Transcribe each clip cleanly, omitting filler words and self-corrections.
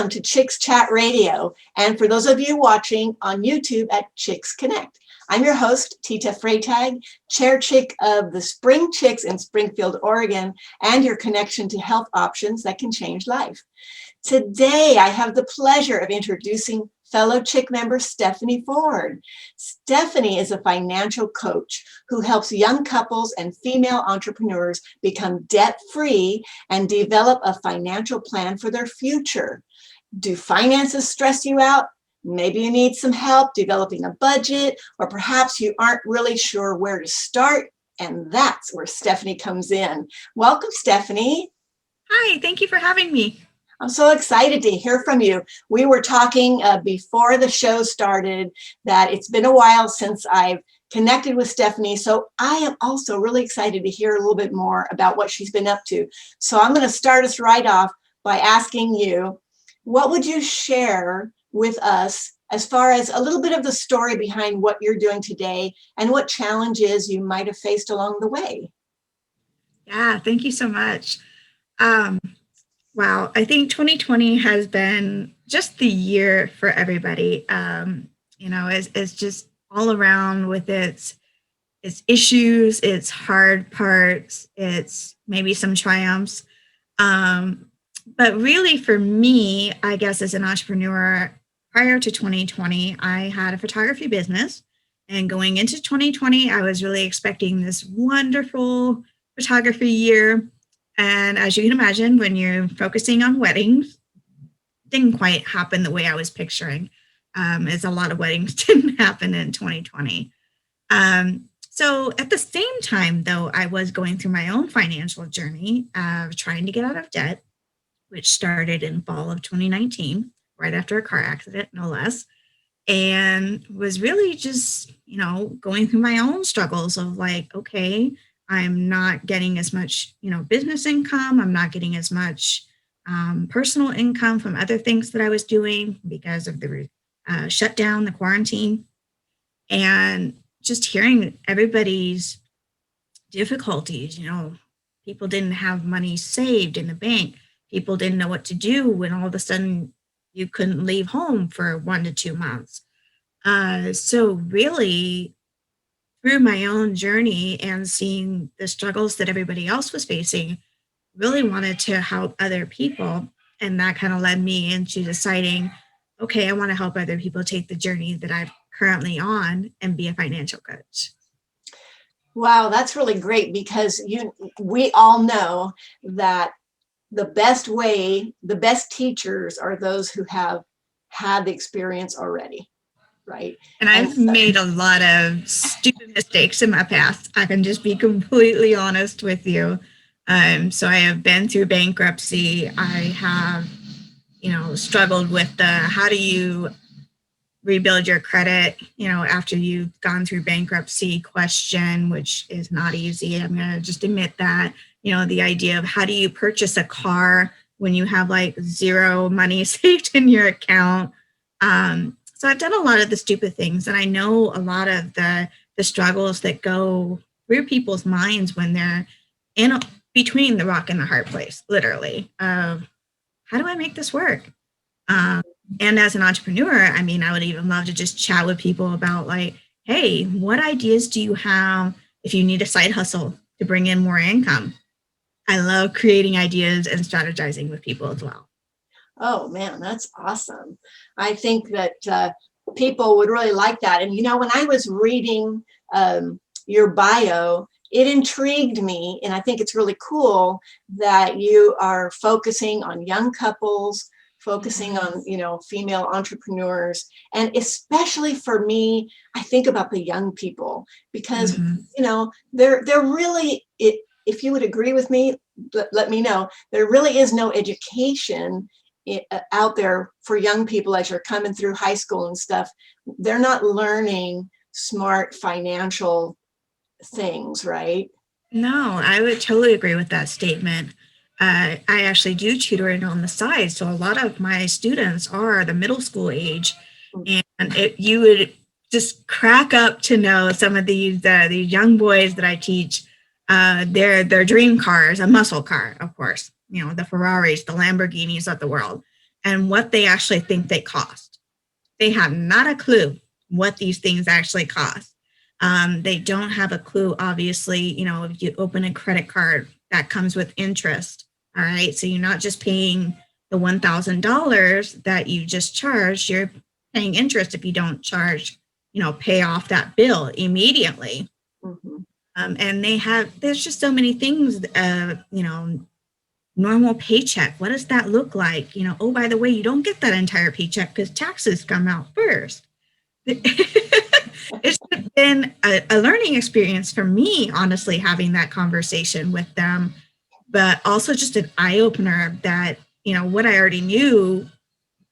welcome to Chicks Chat Radio. And for those of you watching on YouTube at Chicks Connect, I'm your host, Tita Freytag, chair chick of the Spring Chicks in Springfield, Oregon, and your connection to health options that can change life. Today, I have the pleasure of introducing fellow Chick member Stephanie Ford. Stephanie is a financial coach who helps young couples and female entrepreneurs become debt-free and develop a financial plan for their future. Do finances stress you out? Maybe you need some help developing a budget, or perhaps you aren't really sure where to start, and that's where Stephanie comes in. Welcome, Stephanie. Hi, thank you for having me. I'm so excited to hear from you. We were talking before the show started that it's been a while since I've connected with Stephanie, so I am also really excited to hear a little bit more about what she's been up to. So I'm going to start us right off by asking you, what would you share with us as far as a little bit of the story behind what you're doing today and what challenges you might have faced along the way? Yeah, thank you so much. Wow, I think 2020 has been just the year for everybody. It's just all around with its issues, its hard parts, its maybe some triumphs. But really for me, I guess as an entrepreneur, prior to 2020, I had a photography business. And going into 2020, I was really expecting this wonderful photography year. And as you can imagine, when you're focusing on weddings, it didn't quite happen the way I was picturing, as a lot of weddings didn't happen in 2020. So at the same time, though, I was going through my own financial journey of trying to get out of debt, which started in fall of 2019, right after a car accident, no less, and was really just, going through my own struggles of like, okay, I'm not getting as much, business income. I'm not getting as much personal income from other things that I was doing because of the shutdown, the quarantine, and just hearing everybody's difficulties. People didn't have money saved in the bank. People didn't know what to do when all of a sudden you couldn't leave home for 1 to 2 months. So really, through my own journey and seeing the struggles that everybody else was facing, really wanted to help other people. And that kind of led me into deciding, okay, I want to help other people take the journey that I'm currently on and be a financial coach. Wow, that's really great, because we all know that the best teachers are those who have had the experience already. Right. And I've made a lot of stupid mistakes in my past. I can just be completely honest with you. So I have been through bankruptcy. I have, struggled with the how do you rebuild your credit, after you've gone through bankruptcy question, which is not easy. I'm going to just admit that, the idea of how do you purchase a car when you have like zero money saved in your account. So I've done a lot of the stupid things, and I know a lot of the struggles that go through people's minds when they're between the rock and the hard place, literally, of how do I make this work? And as an entrepreneur, I would even love to just chat with people about like, hey, what ideas do you have if you need a side hustle to bring in more income? I love creating ideas and strategizing with people as well. Oh, man, that's awesome. I think that people would really like that. And, when I was reading your bio, it intrigued me. And I think it's really cool that you are focusing on young couples, focusing on, female entrepreneurs. And especially for me, I think about the young people because, they're really, if you would agree with me, let me know, there really is no education out there for young people as you're coming through high school and stuff. They're not learning smart financial things, right? No, I would totally agree with that statement. I actually do tutoring on the side. So a lot of my students are the middle school age, and you would just crack up to know some of these young boys that I teach, their dream car is a muscle car, of course, the Ferraris, the Lamborghinis of the world. and what they actually think they cost. They have not a clue what these things actually cost. They don't have a clue, obviously, if you open a credit card, that comes with interest. All right. So you're not just paying the $1,000 that you just charged, you're paying interest if you don't pay off that bill immediately. Mm-hmm. And there's just so many things, normal paycheck. What does that look like? Oh, by the way, you don't get that entire paycheck because taxes come out first. It's been a learning experience for me, honestly, having that conversation with them, but also just an eye opener that, what I already knew,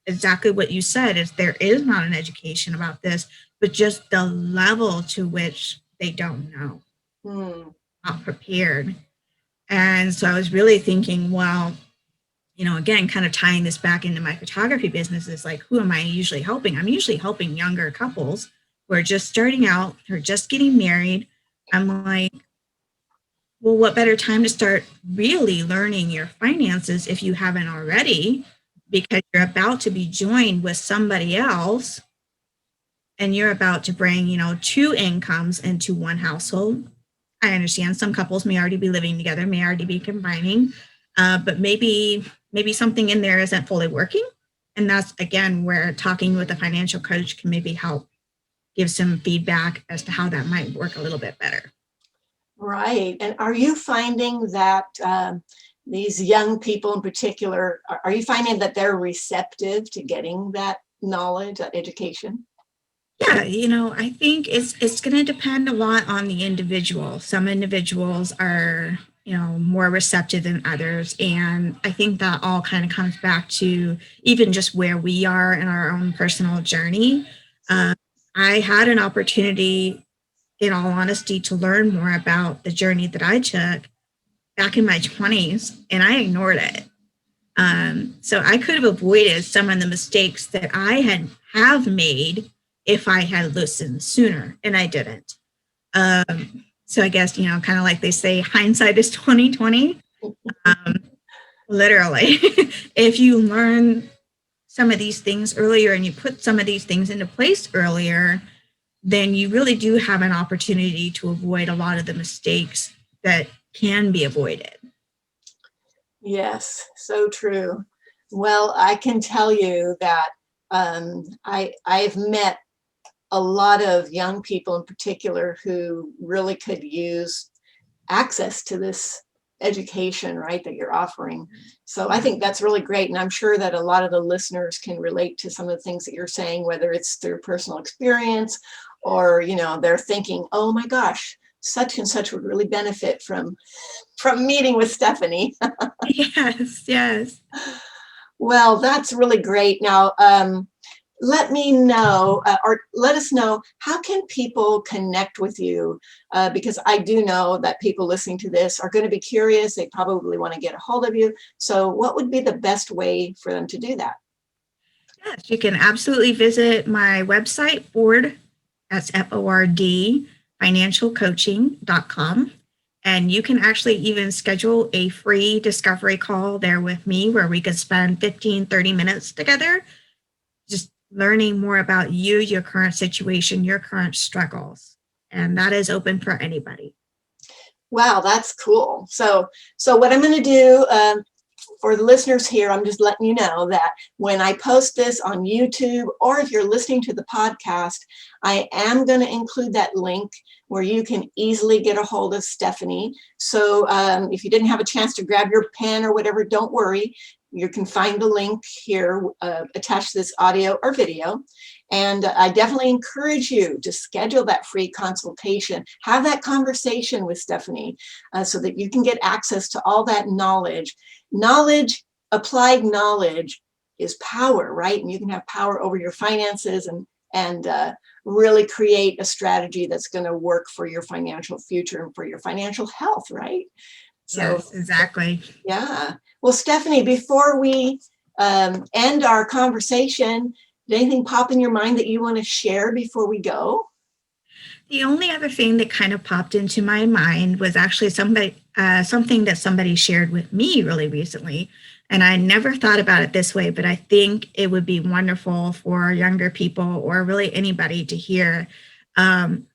exactly what you said, is there is not an education about this, but just the level to which they don't know, not prepared. And so I was really thinking, well, again, kind of tying this back into my photography business is like, who am I usually helping? I'm usually helping younger couples who are just starting out, who are just getting married. I'm like, well, what better time to start really learning your finances if you haven't already, because you're about to be joined with somebody else and you're about to bring, two incomes into one household. I understand some couples may already be living together, may already be combining, but maybe something in there isn't fully working. And that's, again, where talking with a financial coach can maybe help give some feedback as to how that might work a little bit better. Right. And are you finding that these young people in particular, are you finding that they're receptive to getting that knowledge, that education? Yeah, I think it's going to depend a lot on the individual. Some individuals are, more receptive than others. And I think that all kind of comes back to even just where we are in our own personal journey. I had an opportunity, in all honesty, to learn more about the journey that I took back in my 20s, and I ignored it. So I could have avoided some of the mistakes that I have made if I had listened sooner, and I didn't. So I guess, kind of like they say, hindsight is 2020. Literally, if you learn some of these things earlier and you put some of these things into place earlier, then you really do have an opportunity to avoid a lot of the mistakes that can be avoided. Yes, so true. Well, I can tell you that I've met a lot of young people in particular who really could use access to this education, right, that you're offering. So I think that's really great. And I'm sure that a lot of the listeners can relate to some of the things that you're saying, whether it's through personal experience or, they're thinking, oh my gosh, such and such would really benefit from meeting with Stephanie. Yes. Well, that's really great. Now, let me know, or let us know, how can people connect with you? Because I do know that people listening to this are going to be curious. They probably want to get a hold of you. So what would be the best way for them to do that? Yes, you can absolutely visit my website, Ford, that's FORD, financialcoaching.com. And you can actually even schedule a free discovery call there with me where we could spend 15, 30 minutes together, just learning more about you, your current situation, your current struggles. And that is open for anybody. Wow, that's cool. So what I'm going to do for the listeners here, I'm just letting you know that when I post this on YouTube, or if you're listening to the podcast, I am going to include that link where you can easily get a hold of Stephanie. So if you didn't have a chance to grab your pen or whatever, don't worry. You can find the link here attached to this audio or video. And I definitely encourage you to schedule that free consultation. Have that conversation with Stephanie so that you can get access to all that knowledge. Applied knowledge is power, right? And you can have power over your finances and really create a strategy that's going to work for your financial future and for your financial health, right? So, yes, exactly. Yeah. Well, Stephanie, before we end our conversation, did anything pop in your mind that you want to share before we go? The only other thing that kind of popped into my mind was actually something that somebody shared with me really recently. And I never thought about it this way, but I think it would be wonderful for younger people or really anybody to hear. Um,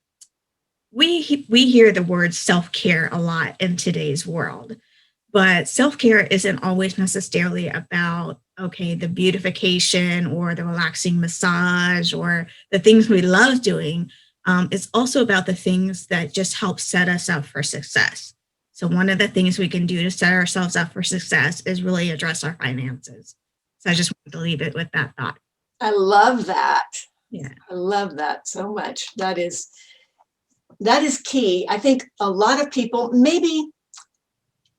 we hear the word self-care a lot in today's world, but self-care isn't always necessarily about, okay, the beautification or the relaxing massage or the things we love doing. It's also about the things that just help set us up for success. So one of the things we can do to set ourselves up for success is really address our finances. So I just wanted to leave it with that thought. I love that. Yeah. I love that so much. That is key. I think a lot of people, maybe,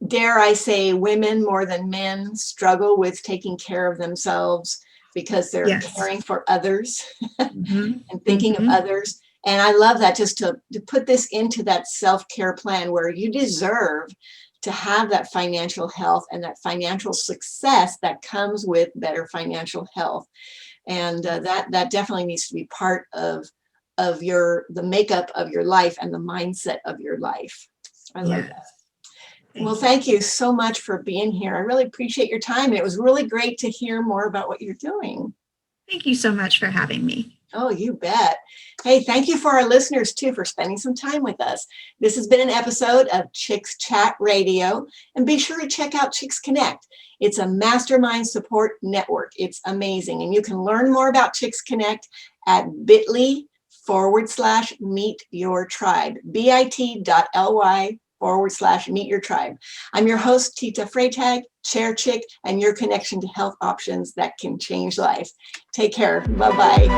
dare I say, women more than men, struggle with taking care of themselves because they're Yes. caring for others Mm-hmm. and thinking of others. And I love that, just to put this into that self-care plan where you deserve to have that financial health and that financial success that comes with better financial health. And that definitely needs to be part of the makeup of your life and the mindset of your life. I love that. Well, thank you so much for being here. I really appreciate your time. And it was really great to hear more about what you're doing. Thank you so much for having me. Oh, you bet. Hey, thank you for our listeners too for spending some time with us. This has been an episode of Chicks Chat Radio, and be sure to check out ChicksConnect. It's a mastermind support network. It's amazing. And you can learn more about ChicksConnect at bit.ly/meetyourtribe, bit.ly/meetyourtribe. I'm your host, Tita Freytag, Chair Chick, and your connection to health options that can change life. Take care. Bye-bye.